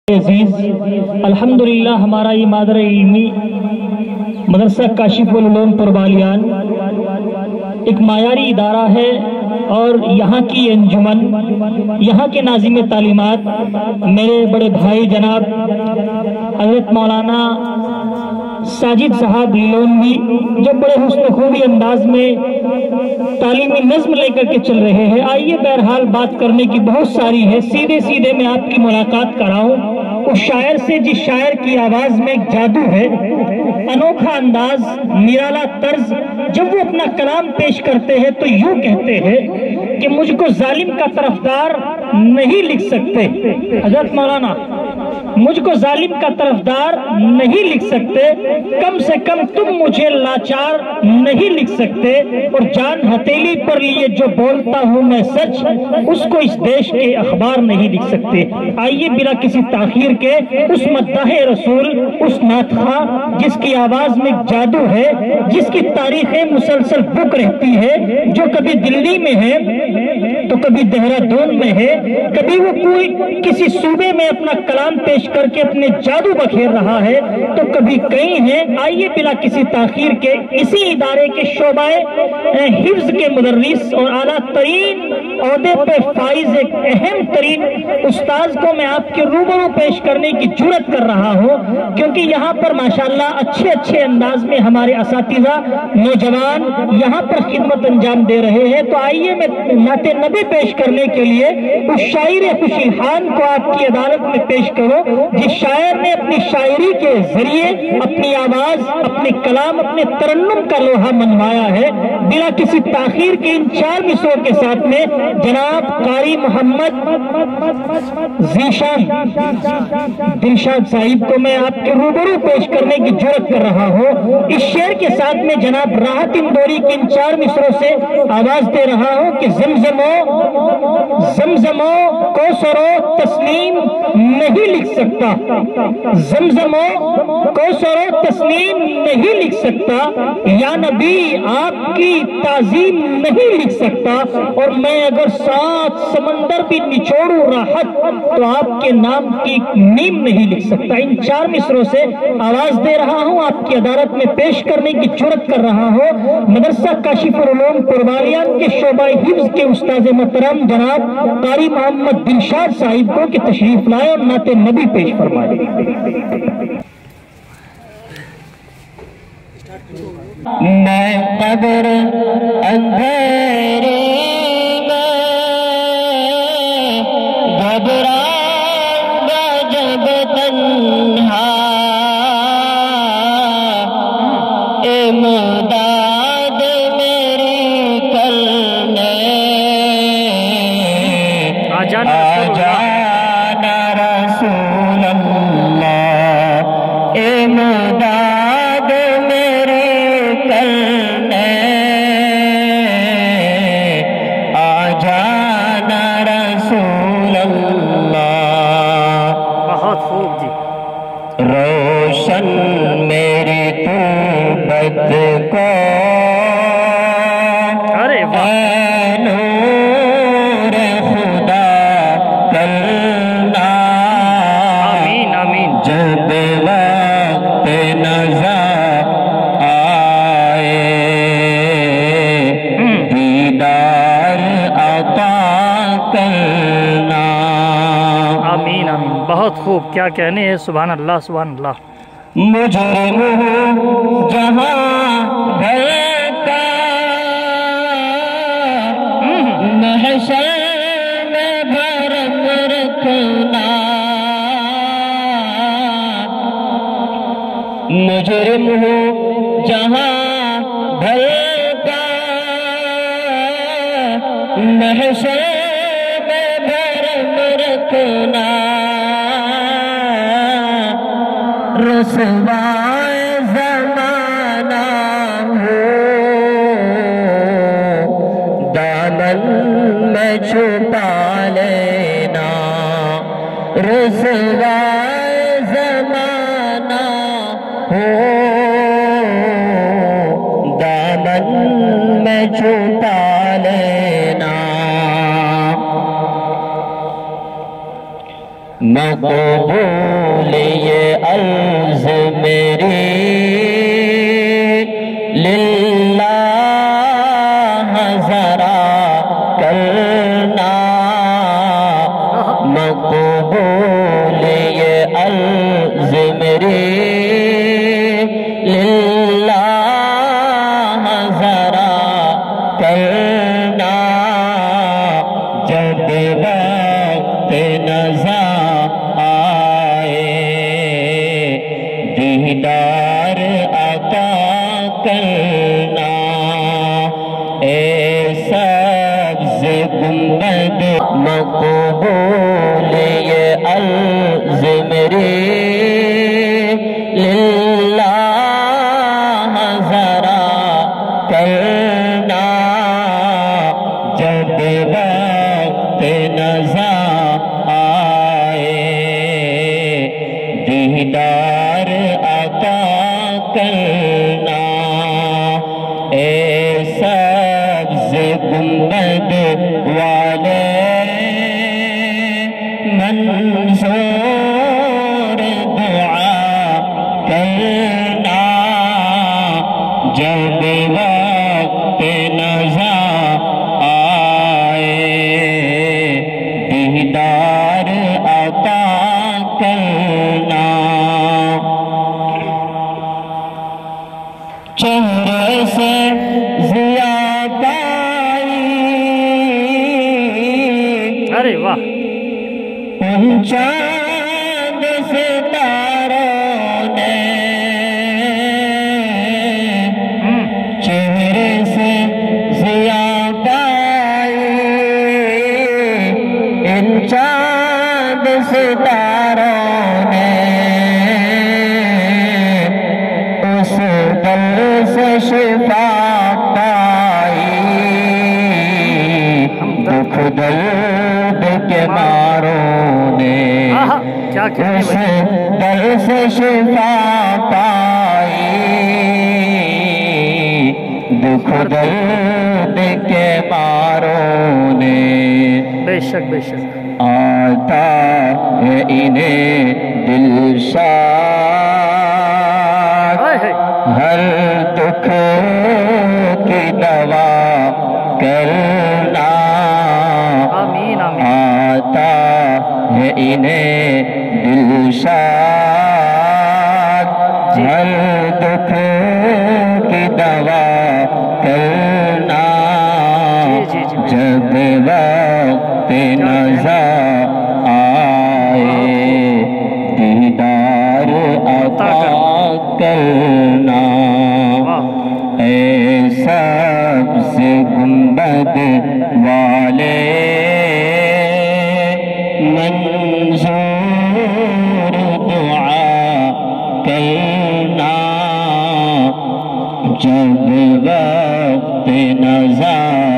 عزیز الحمدللہ ہمارا یہ مادر علمی مدرسہ کاشف العلوم پربالیان ایک معیاری ادارہ ہے، اور یہاں کی انجمن، یہاں کے ناظم تعلیمات میرے بڑے بھائی جناب حضرت مولانا ساجد صاحب لونوی جو بڑے حسن خوبی انداز میں تعلیمی نظم لے کر کے چل رہے ہیں۔ آئیے بہرحال بات کرنے کی بہت ساری ہے، سیدھے میں آپ کی ملاقات کراؤں اس شاعر سے جس شاعر کی آواز میں ایک جادو ہے، انوکھا انداز، نرالا طرز۔ جب وہ اپنا کلام پیش کرتے ہیں تو یوں کہتے ہیں کہ مجھ کو ظالم کا طرفدار نہیں لکھ سکتے حضرت مولانا، مجھ کو ظالم کا طرفدار نہیں لکھ سکتے، کم سے کم تم مجھے لاچار نہیں لکھ سکتے، اور جان ہتھیلی پر لیے جو بولتا ہوں میں سچ، اس کو اس دیش کے اخبار نہیں لکھ سکتے۔ آئیے بلا کسی تاخیر کے اس مداح رسول، اس نعت خواں جس کی آواز میں جادو ہے، جس کی تاریخیں مسلسل بک رہتی ہے، جو کبھی دلی میں ہے تو کبھی دہرادون میں ہے، کبھی وہ کوئی کسی صوبے میں اپنا کلام پیش کر کے اپنے جادو بکھیر رہا ہے تو کبھی کہیں ہیں۔ آئیے بلا کسی تاخیر کے اسی ادارے کے شعبہ حفظ کے مدرس اور اعلیٰ ترین عہدے پہ فائز ایک اہم ترین استاذ کو میں آپ کے روبرو پیش کرنے کی جرات کر رہا ہوں، کیونکہ یہاں پر ماشاءاللہ اچھے انداز میں ہمارے اساتذہ نوجوان یہاں پر خدمت انجام دے رہے ہیں۔ تو آئیے میں نعت نبی پیش کرنے کے لیے اس شاعر خوش الحان کو آپ کی عدالت میں پیش کرو جس شاعر نے اپنی شاعری کے ذریعے اپنی آواز، اپنے کلام، اپنے ترنم کا لوہا منوایا ہے۔ بلا کسی تاخیر کے ان 4 مصروں کے ساتھ میں جناب قاری محمد ذیشان دلشاد صاحب کو میں آپ کے روبرو پیش کرنے کی جرات کر رہا ہوں۔ اس شعر کے ساتھ میں جناب راحت اندوری کے ان 4 مصروں سے آواز دے رہا ہوں کہ زمزمو کوثرو تسلیم نہیں لکھ سکتا، زمزمو کوثرو تسلیم نہیں لکھ سکتا، یا نبی آپ کی تعظیم نہیں لکھ سکتا، اور میں اگر 7 سمندر بھی نچوڑوں راحت تو آپ کے نام کی نیم نہیں لکھ سکتا۔ ان 4 مصروں سے آواز دے رہا ہوں، آپ کی عدالت میں پیش کرنے کی جرات کر رہا ہوں۔ مدرسہ کاشف العلوم پربالیان کے شعبہ حفظ کے استاذ محترم جناب قاری محمد دلشاد صاحب کو کہ تشریف لائے اور نعت نبی پیش فرمائے۔ میں قبر اندھیرے میں گھبراؤں گا جب تنہا، امداد میری کرنے آ جانا رسول اللہ، امداد میری کرنے آ جانا رسول اللہ۔ بہت خوب جی۔ روشن میری توبت کو ارے اے نور خدا کرنا، آمین آمین۔ جب وقت نظر آئے دیدار عطا کرنا۔ آمین آمین، بہت خوب، کیا کہنے ہیں، سبحان اللہ سبحان اللہ۔ مجرم ہوں جہاں بھر کا، محشر میں بھرم رکھنا، مجرم ہوں جہاں بھر کا، محشر میں بھرم رکھنا، رسوائے زمانہ ہو دامن میں چھپا لینا، رسوائے زمانہ ہو دامن میں چھپا لینا، مقبول یہ عرض میری للہ ذرا کرنا، مقبول یہ عرض میری للہ ذرا کرنا، جب وقت نظر دیدار عطا کرنا، اے سبز گنبد مقبول یہ عرض میری للہ ذرا کرنا، جب وقت نظر دیدار عطا کرنا، اے سبز گنبد والے منظور دعا کرنا، جب وقت نظر دیدار عطا کرنا، چہرے سے ضیا پائی ارے واہ ان چاند ستاروں نے، چہرے سے ضیا پائی ان چاند ستاروں نے، اس دل سے شفا پائی، دکھ درد کے ماروں نے، اس دل سے شفا پائی، دکھ درد کے ماروں نے، بے شک بے شک آتا ہے انہیں دلشاد، ہر دکھ کی دوا کرنا، آمین آمین، آتا ہے انہیں دلشاد، ہر دکھ کی دوا کرنا، جب وقت نظر آئے دیدار عطا کرنا، اے سبز گنبد والے منظور دعا کرنا، جب وقت نظر